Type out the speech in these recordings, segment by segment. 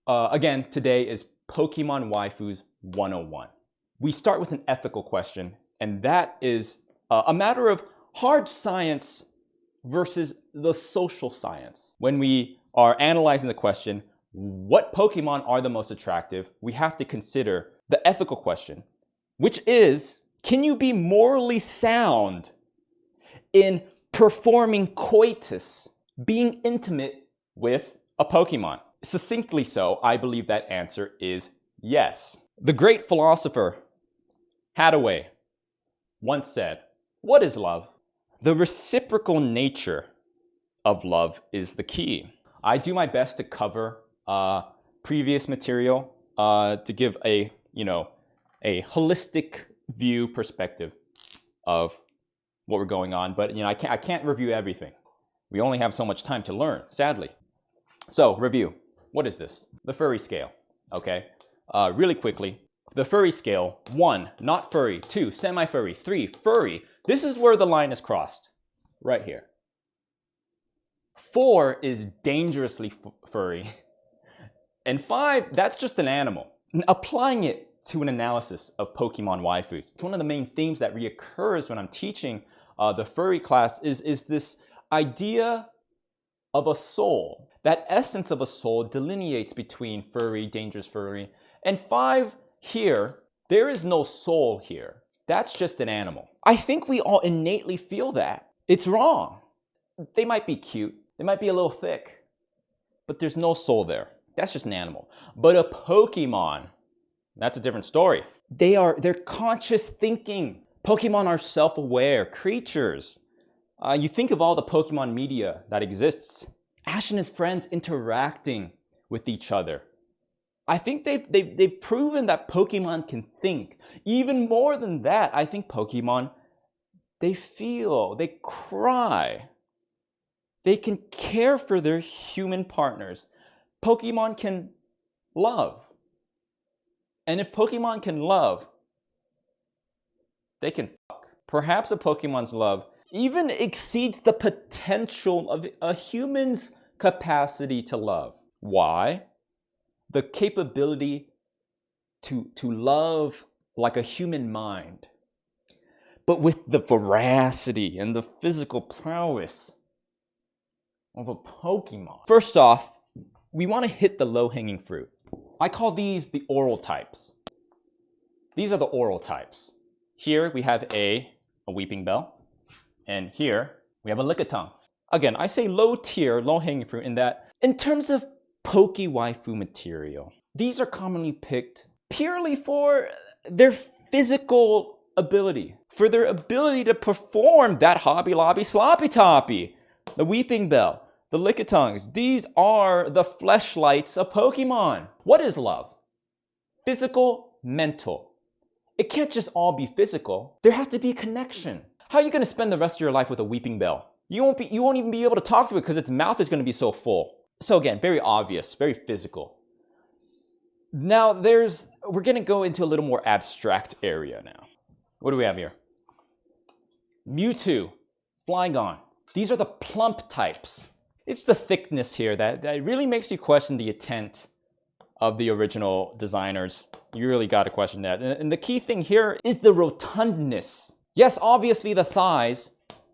Again, today is Pokemon Waifus 101. We start with an ethical question, and that is a matter of hard science versus the social science. When we are analyzing the question, what Pokemon are the most attractive, we have to consider the ethical question, which is, can you be morally sound in performing coitus, being intimate with a Pokemon? Succinctly so, I believe that answer is yes. The great philosopher Hathaway once said, "What is love? The reciprocal nature of love is the key." I do my best to cover previous material to give a holistic view perspective of what we're going on, but I can't review everything. We only have so much time to learn, sadly. So, review. What is this? The furry scale. Okay. Really quickly. The furry scale: 1, not furry; 2, semi-furry; 3, furry. This is where the line is crossed. Right here. 4 is dangerously furry. And 5, that's just an animal. Applying it to an analysis of Pokemon waifus, it's one of the main themes that reoccurs when I'm teaching the furry class is this idea of a soul. That essence of a soul delineates between furry, dangerous furry, and 5 here, there is no soul here. That's just an animal. I think we all innately feel that. It's wrong. They might be cute, they might be a little thick, but there's no soul there. That's just an animal. But a Pokemon, that's a different story. They're conscious thinking. Pokemon are self-aware creatures. You think of all the Pokemon media that exists. Ash and his friends interacting with each other. I think they've proven that Pokemon can think. Even more than that, I think Pokemon, they feel, they cry. They can care for their human partners. Pokemon can love. And if Pokemon can love, they can fuck. Perhaps a Pokemon's love even exceeds the potential of a human's capacity to love. Why? The capability to love like a human mind, but with the veracity and the physical prowess of a Pokemon. First off, we want to hit the low-hanging fruit. I call these the oral types. These are the oral types. Here we have a Weeping Bell, and here we have a Lickitung. Again, I say low tier, low-hanging fruit in that, in terms of Poke Waifu material, these are commonly picked purely for their physical ability, for their ability to perform that Hobby Lobby Sloppy Toppy, the Weeping Bell, the Lickitungs. These are the fleshlights of Pokemon. What is love? Physical, mental. It can't just all be physical. There has to be a connection. How are you going to spend the rest of your life with a Weeping Bell? You won't even be able to talk to it because its mouth is going to be so full. So again, very obvious, very physical. Now we're going to go into a little more abstract area now. What do we have here? Mewtwo, Flygon. These are the plump types. It's the thickness here that really makes you question the intent of the original designers. You really got to question that. And the key thing here is the rotundness. Yes, obviously the thighs,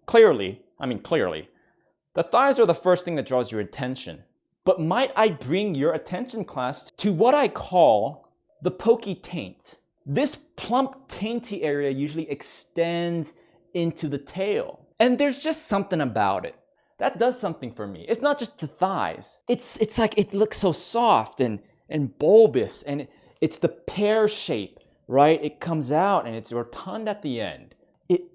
clearly. The thighs are the first thing that draws your attention. But might I bring your attention, class, to what I call the pokey taint. This plump, tainty area usually extends into the tail. And there's just something about it that does something for me. It's not just the thighs. It's like it looks so soft and bulbous, and it's the pear shape, right? It comes out and it's rotund at the end.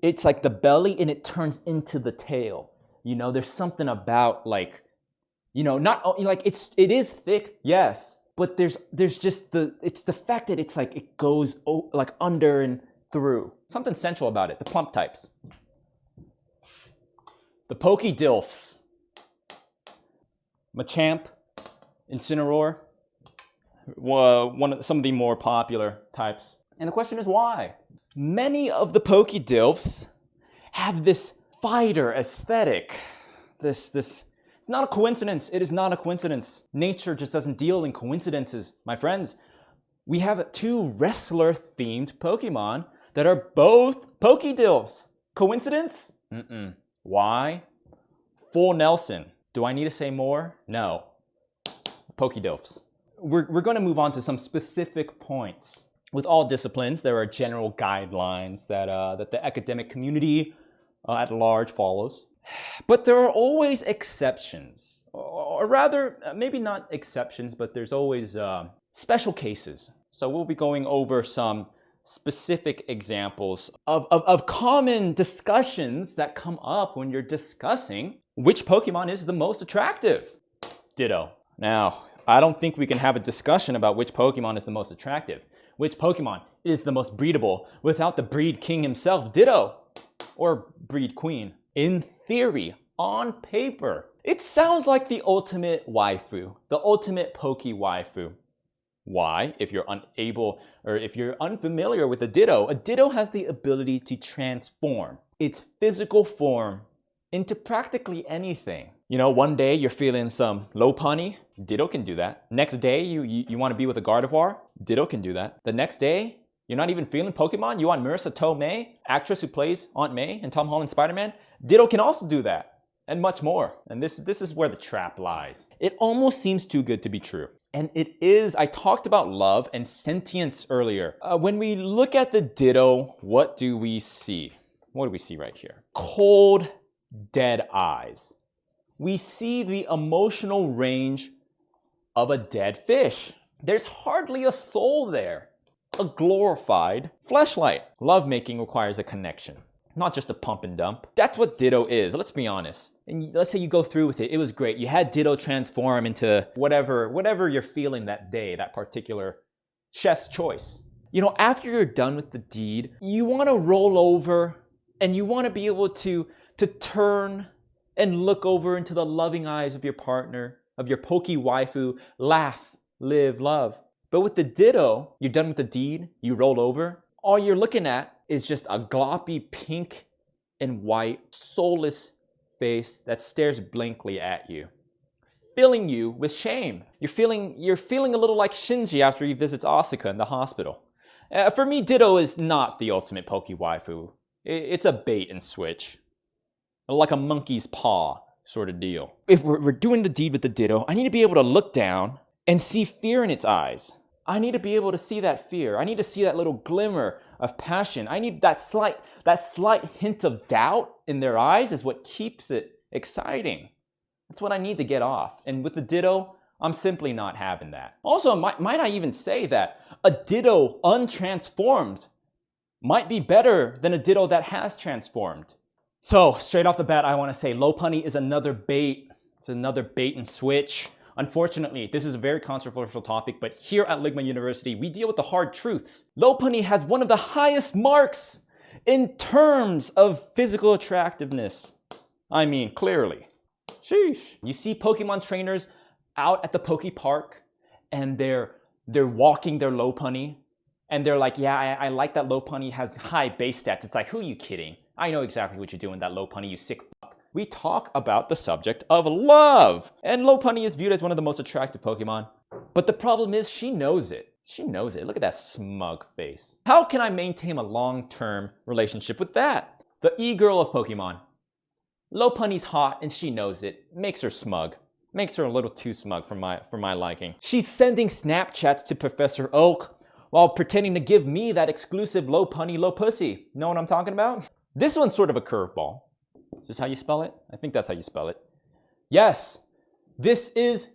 It's like the belly and it turns into the tail. There's something about not like it is thick, yes, but there's just it's the fact that it's like it goes like under and through. Something sensual about it. The plump types. The Poké-Dilfs. Machamp, Incineroar, some of the more popular types. And the question is why? Many of the Poké-Dilfs have this fighter aesthetic, this It's not a coincidence. It is not a coincidence. Nature just doesn't deal in coincidences, my friends. We have 2 wrestler-themed Pokemon that are both Pokédilfs. Coincidence? Mm-mm. Why? Full Nelson. Do I need to say more? No. Pokédilfs. We're going to move on to some specific points. With all disciplines, there are general guidelines that the academic community at large follows. But there are always exceptions. Or rather, maybe not exceptions, but there's always special cases. So we'll be going over some specific examples of common discussions that come up when you're discussing which Pokemon is the most attractive. Ditto. Now, I don't think we can have a discussion about which Pokemon is the most attractive, which Pokemon is the most breedable without the breed king himself, Ditto, or breed queen. In theory, on paper, it sounds like the ultimate waifu, the ultimate Poke waifu. Why? If you're unable, or if you're unfamiliar with a Ditto has the ability to transform its physical form into practically anything. You know, one day you're feeling some Lopunny, Ditto can do that. Next day you want to be with a Gardevoir, Ditto can do that. The next day, you're not even feeling Pokemon, you want Marissa Tomei, actress who plays Aunt May in Tom Holland's Spider-Man, Ditto can also do that, and much more. And this is where the trap lies. It almost seems too good to be true. And it is. I talked about love and sentience earlier. When we look at the Ditto, what do we see? What do we see right here? Cold, dead eyes. We see the emotional range of a dead fish. There's hardly a soul there. A glorified fleshlight. Lovemaking requires a connection, not just a pump and dump. That's what Ditto is, let's be honest. And let's say you go through with it, it was great. You had Ditto transform into whatever you're feeling that day, that particular chef's choice. You know, after you're done with the deed, you want to roll over and you want to be able to turn and look over into the loving eyes of your partner, of your Poke waifu, laugh, live, love. But with the Ditto, you're done with the deed, you roll over, all you're looking at is just a gloppy pink and white, soulless face that stares blankly at you, filling you with shame. You're feeling a little like Shinji after he visits Asuka in the hospital. For me, Ditto is not the ultimate Poke waifu. It's a bait and switch, like a monkey's paw sort of deal. If we're doing the deed with the Ditto, I need to be able to look down and see fear in its eyes. I need to be able to see that fear. I need to see that little glimmer of passion. I need that slight hint of doubt in their eyes is what keeps it exciting. That's what I need to get off. And with the Ditto, I'm simply not having that. Also, might I even say that a Ditto untransformed might be better than a Ditto that has transformed. So straight off the bat, I want to say Lopunny is another bait. It's another bait and switch. Unfortunately, this is a very controversial topic, but here at Ligma University, we deal with the hard truths. Lopunny has one of the highest marks in terms of physical attractiveness. I mean, clearly. Sheesh. You see Pokemon trainers out at the Poke Park, and they're walking their Lopunny, and they're like, yeah, I like that Lopunny has high base stats. It's like, who are you kidding? I know exactly what you're doing, that Lopunny, you sick fuck. We talk about the subject of love. And Lopunny is viewed as one of the most attractive Pokemon. But the problem is she knows it. She knows it. Look at that smug face. How can I maintain a long-term relationship with that? The e-girl of Pokemon. Lopunny's hot and she knows it. Makes her smug. Makes her a little too smug for my liking. She's sending Snapchats to Professor Oak while pretending to give me that exclusive Lopunny Lopussy. Know what I'm talking about? This one's sort of a curveball. Is this how you spell it? I think that's how you spell it. Yes, this is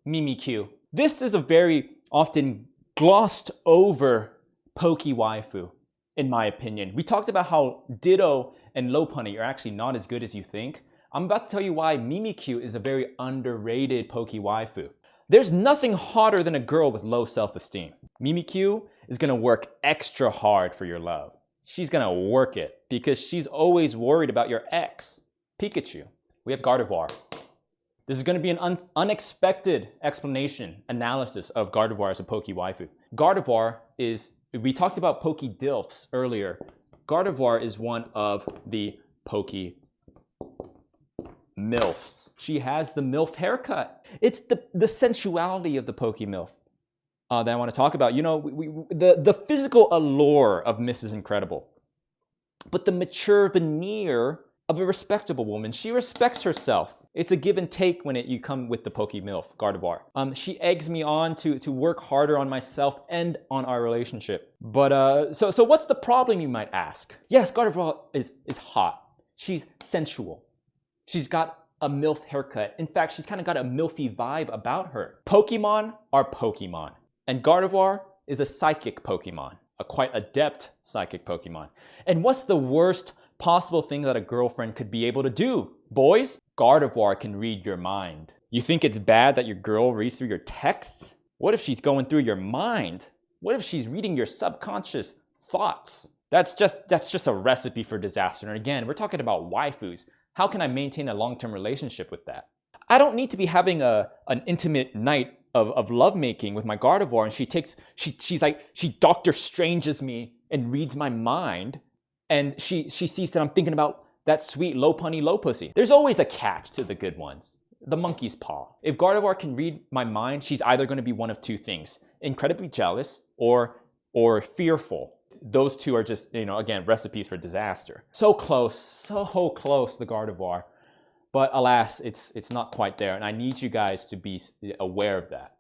Mimikyu. This is a very often glossed over Poke waifu, in my opinion. We talked about how Ditto and Lopunny are actually not as good as you think. I'm about to tell you why Mimikyu is a very underrated Poke waifu. There's nothing hotter than a girl with low self-esteem. Mimikyu is gonna work extra hard for your love. She's gonna work it because she's always worried about your ex, Pikachu. We have Gardevoir. This is gonna be an unexpected explanation, analysis of Gardevoir as a Poke waifu. Gardevoir is, we talked about Poke Dilfs earlier. Gardevoir is one of the Poke MILFs. She has the MILF haircut. It's the sensuality of the PokeMILF that I want to talk about. You know, the physical allure of Mrs. Incredible, but the mature veneer of a respectable woman. She respects herself. It's a give and take when you come with the PokeMILF, Gardevoir. She eggs me on to work harder on myself and on our relationship. But so what's the problem, you might ask? Yes, Gardevoir is hot. She's sensual. She's got a MILF haircut. In fact, she's kind of got a MILFy vibe about her. Pokemon are Pokemon. And Gardevoir is a psychic Pokemon, a quite adept psychic Pokemon. And what's the worst possible thing that a girlfriend could be able to do? Boys, Gardevoir can read your mind. You think it's bad that your girl reads through your texts? What if she's going through your mind? What if she's reading your subconscious thoughts? That's just a recipe for disaster. And again, we're talking about waifus. How can I maintain a long-term relationship with that? I don't need to be having an intimate night of lovemaking with my Gardevoir, and she Doctor Stranges me and reads my mind, and she sees that I'm thinking about that sweet low punny low pussy. There's always a catch to the good ones. The monkey's paw. If Gardevoir can read my mind, she's either going to be one of two things: incredibly jealous or fearful. Those two are just, you know, again, recipes for disaster. So close, the Gardevoir. But alas, it's not quite there, and I need you guys to be aware of that.